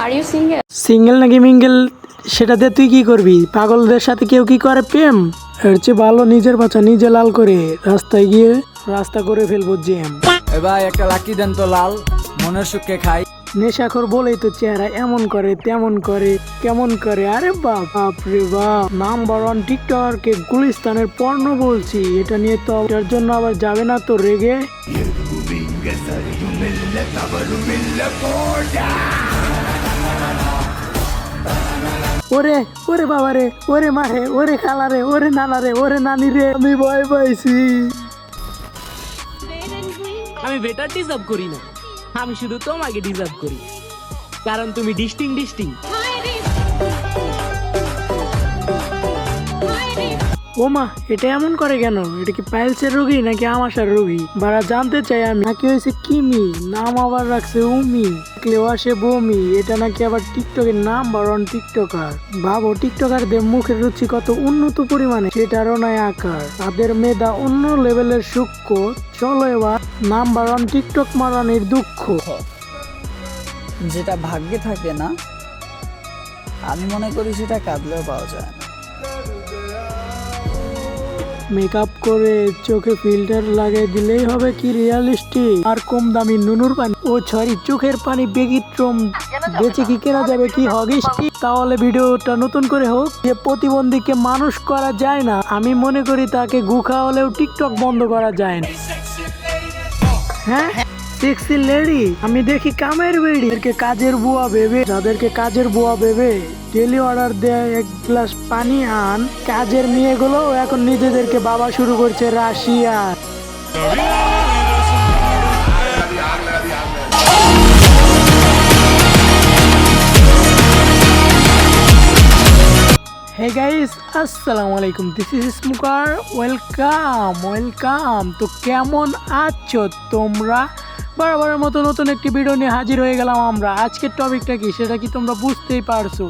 R you single? Single নাকি mingle সেটাতে তুই কি করবি? পাগলদের সাথে কেউ কি করে প্রেম? এর চেয়ে ভালো নিজের বাচ্চা নিজে লাল করে রাস্তায় গিয়ে রাস্তা করে ফেলবো জ্যাম। এ ভাই একটা লাকি দেন তো লাল, মনের সুখে খাই। নেশাখোর বলেই তো চেহারা এমন করে তেমন করে কেমন করে। আরে বাপ রে বাপ, নাম্বার ওয়ান টিকটকার কে গুলিস্তানের পর্ণ বলছি, এটা নিয়ে তো এটার জন্য আবার যাবে না তো রেগে। ওরে ওরে বাবা রে, ওরে মারে, ওরে খালা রে, ওরে নানা রে, ওরে নানি রে, আমি ভয় পাইছি। আমি বেটার ডিজার্ভ করি না, আমি শুধু তোমাকে ডিজার্ভ করি, কারণ তুমি ডিস্টিং। ও মা, এটা এমন করে কেন? এটা কি পাইলসের রোগী নাকি আমাশার রোগী? বারা জানতে চাই আমি। নাকি হয়েছে কিমি, নাম আবার রাখছে উমি, আসে বমি। এটা নাকি আবার টিকটকের নাম্বার ওয়ান টিকটকার। ভাবো টিকটকারদের মুখের রুচি কত উন্নত পরিমাণে, সেটারও নয় আকার। তাদের মেধা অন্য লেভেলের সূক্ষ্ম। চলো এবার নাম্বার ওয়ান টিকটক মারানির দুঃখ। যেটা ভাগ্যে থাকে না, আমি মনে করি সেটা কাঁদলেও পাওয়া যায় না। মেকআপ করে চোখে ফিল্টার লাগিয়ে দিলেই হবে কি রিয়ালিস্টিক? আর কম দামি নুনুর পানি, ও সরি চোখের পানি বেগিট্রম বেঁচে কি কেনা যাবে কি হগিস্টি? তাহলে ভিডিওটা নতুন করে হোক। যে প্রতিবন্ধীকে মানুষ করা যায় না, আমি মনে করি তাকে গুখা হলেও টিকটক বন্ধ করা যায় না। হ্যাঁ, সেক্সি লেডি আমি দেখি কামের বেড়ি, কাজের বুয়া ভেবে, যাদেরকে কাজের বুয়া ভেবে ডেলি অর্ডার দেয় এক গ্লাস পানি আন, কাজের মেয়েগুলো এখন নিজেদেরকে বাবা শুরু করছে রাশিয়া। হে গাইস, আসসালামু আলাইকুম, দিস ইজ স্মোকার। ওয়েলকাম। তো কেমন আছো তোমরা? বরাবরের মতো নতুন একটি ভিডিও নিয়ে হাজির হয়ে গেলাম আমরা। আজকের টপিকটা কি সেটা কি তোমরা বুঝতেই পারছো।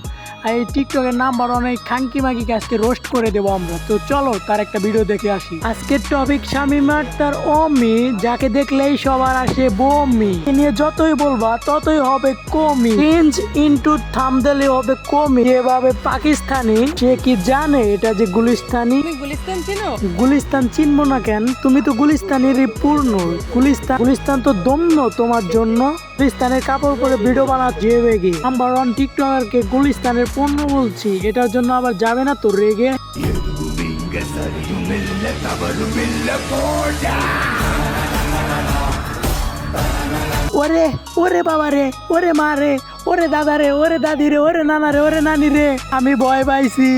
আর এই টিকটকের নাম্বার অনেক খাঙ্কি মাকিকে আজকে রোস্ট করে দেবো আমরা। তো চলো তার একটা ভিডিও দেখে আসি। আজকের টপিক শামীম আক্তার অমি, যাকে দেখলেই সবার আসে বমি। এ নিয়ে যতই বলবা ততই হবে কমি, চেঞ্জ ইনটু থাম্বনেলে হবে কমি। যেভাবে পাকিস্তানি, সে কি জানে এটা যে গুলিস্তানি? গুলিস্তান চিনো? গুলিস্তান চিনবো না কেন? তুমি তো গুলিস্তানেরই পূর্ণ। গুলিস্তান তো দম্ন তোমার জন্য। গুলিস্তানের কাপড় পরে ভিডিও বানাচ্ছে বেগে। নাম্বার ওয়ান টিকটকার কে গুলিস্তানের পণ্য বলছি, এটার জন্য আবার যাবে না তো রেগে। ওরে ওরে বাবা রে, ওরে মা রে, ওরে দাদা রে, ওরে দাদি রে, ওরে নানা রে, ওরে নানি রে, আমি ভয় পাইছি,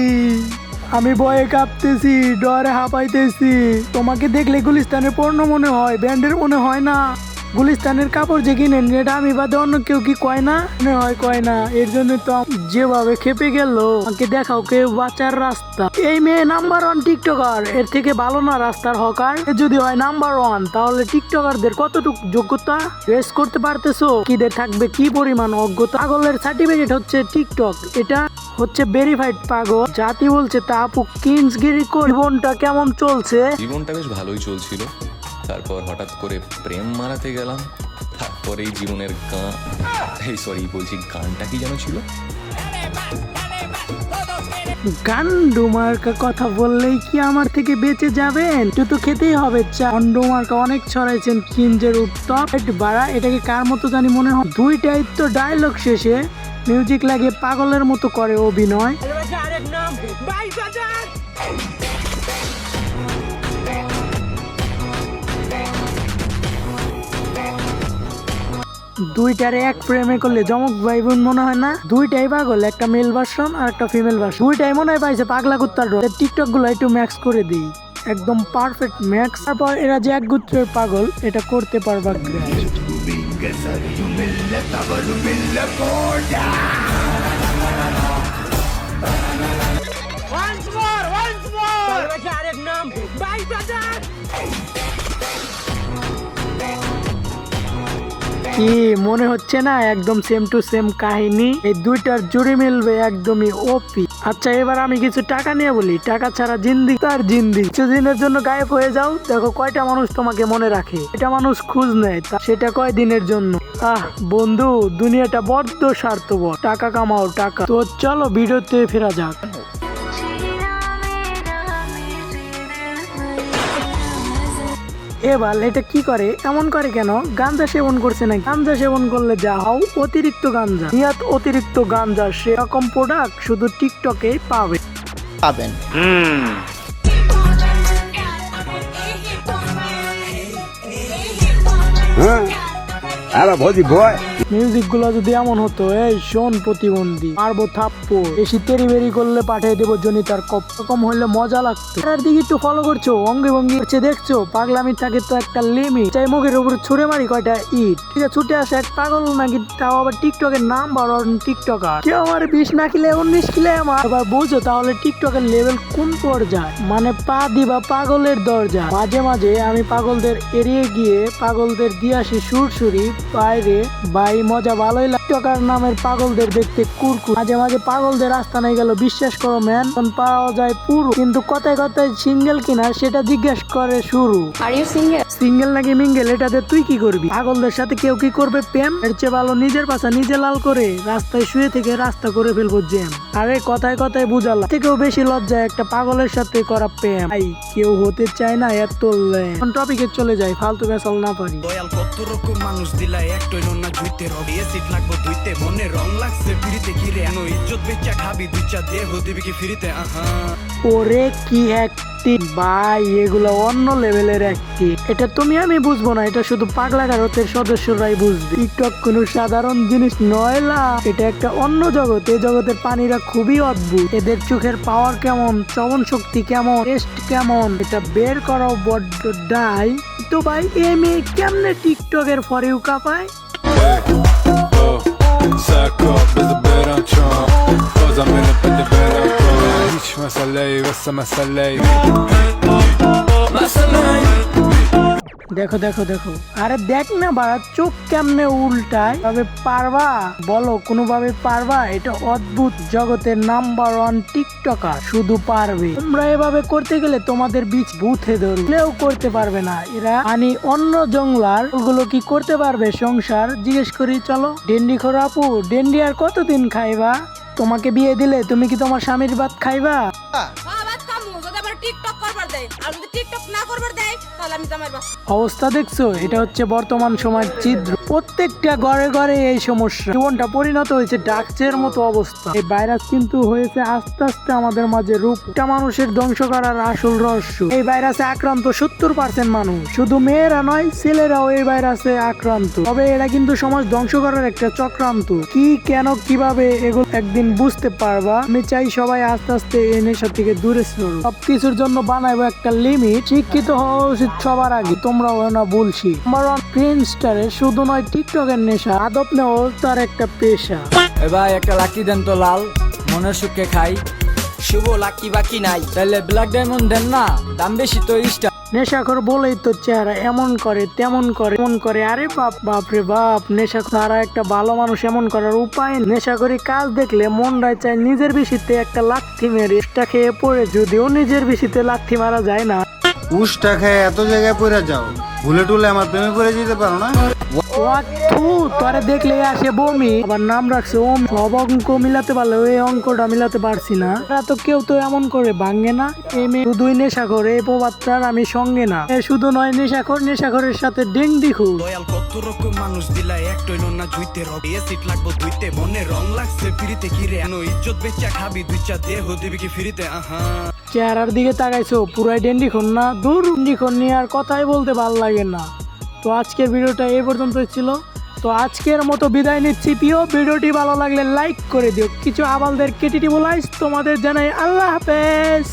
আমি ভয়ে কাঁপতেছি, ডরে হাঁপাইতেছি। তোমাকে দেখলে গুলিস্তানের পণ্য মনে হয়, ব্যান্ডের মনে হয় না? গুলিস্তানের কাপড় যে কিনেন, এটা আমি বাদে অন্য কেউ কি কয় না? মনে হয় কয় না। এর জন্য তো যেভাবে খেপে গেল, আমাকে দেখাও কেউ বাঁচার রাস্তা। এই মেয়ে নাম্বার ওয়ান টিকটকার, এর থেকে ভালো না রাস্তার হকার? যদি হয় নাম্বার ওয়ান, তাহলে টিকটকারদের কতটুকু যোগ্যতা রেস করতে পারতেছো? কিদের থাকবে কি পরিমাণ অজ্ঞতা? পাগলের সার্টিফিকেট হচ্ছে টিকটক, এটা হচ্ছে ভেরিফাইড পাগল। জাতি বলছে তা আপু কিংসগিরি করে। জীবনটা কেমন চলছে? জীবনটা বেশ ভালোই চলছিল, তারপর হঠাৎ করে প্রেম মারাতে গেলাম। তারপর এই জীবনের গানটা কি যেন ছিল? গান্ডু মার্কা কথা বললেই কি আমার থেকে বেঁচে যাবেন? একটু তো খেতেই হবে চা। গান্ডু মার্কা অনেক ছড়াইছেন কিঞ্জের উত্তপ বাড়া, এটাকে কার মতো জানি মনে হয়। দুইটাই তো ডায়লগ শেষে মিউজিক লাগিয়ে পাগলের মতো করে অভিনয়। দুইটারে এক প্রেমে করলে জমক ভাই বোন মনে হয় না? দুইটাই পাগল, একটা মেল ভার্সন আর একটা ফিমেল ভার্সন। দুইটাই মনে হয় পাইছে পাগলা কুত্তার রোগ। টিকটক গুলো একটু ম্যাক্স করে দিই, একদম পারফেক্ট ম্যাক্স। তারপর এরা যে এক গুত্রের পাগল, এটা করতে পারবা গ্রেট। কি মনে হচ্ছে না একদম সেম টু সেম কাহিনী, এই দুইটার জুড়ি মিলবে একদমই ওপি। আচ্ছা এবার আমি কিছু টাকা নিয়ে বলি, টাকা ছাড়া জিন্দি তার জিন্দি। কিছুদিনের জন্য গায়েব হয়ে যাও, দেখো কয়টা মানুষ তোমাকে মনে রাখে। এটা মানুষ খোঁজ নেয়, সেটা কয় দিনের জন্য। বন্ধু দুনিয়াটা বড্ড স্বার্থপর, টাকা কামাও টাকা। তো চলো ভিডিওতে ফেরা যাক। এবার এটা কি করে, এমন করে কেন? গাঞ্জা সেবন করছে নাকি? গাঞ্জা সেবন করলে যা হও অতিরিক্ত গাঞ্জা, নিয়াত অতিরিক্ত গাঞ্জা। সেরকম প্রোডাক্ট শুধু টিকটকে পাবেন। মিউজিক গুলো যদি এমন হতো, এই শোন প্রতিবন্ধী, মারবো থাপ্পড়, বেশি তেরি বেরি করলে পাঠিয়ে দেবো জনিতার কপ, এরকম হইলে মজা লাগতো। এর দিকে একটু ফলো করছো, অঙ্গে ভঙ্গি হচ্ছে দেখছো, পাগলামি থাকে তো একটা লিমিট। চাই মুখের উপর ছুড়ে মারি কয়টা ইট, ঠিক আছে? ছুটে আসে এক পাগল নাকি, তাও আবার টিকটকের নাম বড় টিকটকার। কেউ আমার 20 না কিলে 19 কিলে আমার। এবার বুঝো তাহলে টিকটকের লেভেল কোন পর্যায়ে, মানে পা দিবা পাগলের দরজা। মাঝে মাঝে আমি পাগলদের এড়িয়ে গিয়ে পাগলদের দিয়ে আসি সুরসুরি বাইরে। ভাই মজা ভালোই লাগে। টিকটকার নামের পাগলদের দেখতে কুরকুর। মাঝে মাঝে পাগলদের আস্তানায় গেল, বিশ্বাস করো ম্যান পাওয়া যায় পুরো, কিন্তু কথায় কথায় সিঙ্গেল কিনা সেটা জিজ্ঞেস করে শুরু। সিঙ্গেল নাকি মিঙ্গেল এটাতে তুই কি করবি? পাগলদের সাথে কেউ কি করবে প্রেম? এর চেয়ে ভালো নিজের পাশা নিজে লাল করে রাস্তায় শুয়ে থেকে রাস্তা করে ফেলবো জ্যাম। আরে কথায় কথায় বুঝালা, থেকেও বেশি লজ্জা একটা পাগলের সাথে করা প্রেম। ভাই কেউ হতে চায় না এত ল্যাম। টপিকে চলে যায়, ফালতু বেসাল না পারি। দয়াল কত রকম মানুষ দিলাই একটই না জুইতে রবি সিট লাগবো দুইতে মনে রং লাগছে ফিরিতে ঘিরে এনো ইজ্জত বেচা খাবি দুইটা দেহ দিবি কি ফিরিতে ওরে কি অ্যাক্টিং ভাই, এগুলো অন্য লেভেলের অ্যাক্টিং। এটা তুমি আমি বুঝবো না, এটা শুধু পাগলা গারতের সদস্যরাই বুঝবে। টিকটক কোনো সাধারণ জিনিস নয় না, এটা একটা অন্য জগৎ। এই জগতের প্রাণীরা খুবই অদ্ভুত। এদের চোখের পাওয়ার কেমন, শ্রবণ শক্তি কেমন, টেস্ট কেমন, এটা বের করাও বড্ড ডাই। তো ভাই এই মেয়ে কেমনে টিকটকের ফর ইউ কাপায়? Sack up with the bed on Trump, cause I'm in up in the bed on Trump. Hiç meseleyi ve meseleyi. দেখো দেখো দেখো, আরে দেখ না বাড়া, চোখ কেমনে উল্টায়, ভাবে পারবা? বলো কোনোভাবে পারবা? এটা অদ্ভুত জগতের নাম্বার 1 টিকটকার, শুধু পারবে। তোমরা এভাবে করতে গেলে তোমাদের বীজ বুথে ধরলেও করতে পারবে না। এরা অন্য জংলার গুলো কি করতে পারবে সংসার? জিজ্ঞেস করি চলো। ডেন্ডি খোর আপু, ডেন্ডি আর কতদিন খাইবা? তোমাকে বিয়ে দিলে তুমি কি তোমার স্বামীর ভাত খাইবা? অবস্থা দেখছো, এটা হচ্ছে বর্তমান সময়ের চিত্র। প্রত্যেকটা ঘরে ঘরে এই সমস্যা। জীবনটা পরিণত হয়েছে ডাকচের মতো অবস্থা। এই ভাইরাস কিন্তু হয়েছে আস্তে আস্তে আমাদের মাঝে রূপ। এটা মানুষের ধ্বংস করার আসল রহস্য। এই ভাইরাসে আক্রান্ত 70% মানুষ, শুধু মেয়েরা নয় ছেলেরাও এই ভাইরাসে আক্রান্ত। তবে এটা কিন্তু সমাজ ধ্বংস করার একটা চক্রান্ত। কি কেন কিভাবে এগুলো একদিন বুঝতে পারবা। আমি চাই সবাই আস্তে আস্তে এই নেশা থেকে দূরে সরো। সবকিছুর জন্য বানাইবো একটা লিমিট। শিক্ষিত হওয়া উচিত সবার আগে, তোমরাও না বলছি। নাম্বার 1 ফ্রিন্ডস্টারে শুধু নয় টিকটকের নেশা, আদব নেও তার একটা পেশা। এবার একটা লাকি দেন তো লাল, মনের সুখে খাই। শুভ লাকি বাকি নাই, তাহলে ব্ল্যাক ডায়মন্ড দেন না, দাম বেশি তো ইস্টা। নেশাখোর বলেই তো চেহারা এমন করে তেমন করে এমন করে। আরে বাপ বাপরে বাপ, নেশাখোর তারা একটা ভালো মানুষ এমন করার উপায়। নেশাখোরি কাজ দেখলে মনটাই চায় নিজের বিশিতে একটা লাথি মেরে এক্সট্রা খেয়ে পড়ে, যদিও নিজের বিশিতে লাথি মারা যায় না। উষ্টা খেয়ে এত জায়গায় পড়ে যাও, ভুলে টুলে আমার প্রেমে পড়ে যেতে পারো না? তোরে দেখলে আসে বমি, আবার নাম রাখছে ওম। সব অঙ্ক মিলাতে পারলে ওই অঙ্কটা মিলাতে পারছি না। তো কেউ তো এমন করে ভাঙে না। এই মেয়ে শুধুই নেশাখোর, এই প্রবাদটার আমি সঙ্গে না। শুধু নয় নেশাখোর, নেশাখোরের সাথে ডেন্ডি খুব। দয়াল কত রকম মানুষ দিলাই একটই না জুইতে রবি সিট লাগবো দুইতে মনে রং লাগছে ফিরিতে ঘিরে এনো ইজ্জত বেচা খাবি দুইটা দেহ দিবি কি ফিরিতে চেহারার দিকে তাকাইছো, পুরাই ডেন্ডি খন না। দূর ডেন্ডি খন নিয়ে আর কথাই বলতে ভাল লাগে না। তো আজকের ভিডিওটা এই পর্যন্ত ছিল। তো আজকের মতো বিদায় নিচ্ছি। প্রিয় ভিডিওটি ভালো লাগলে লাইক করে দিও। কিছু আবালদের কেটিটি বলাইস তোমাদের জানাই আল্লাহ হাফেজ।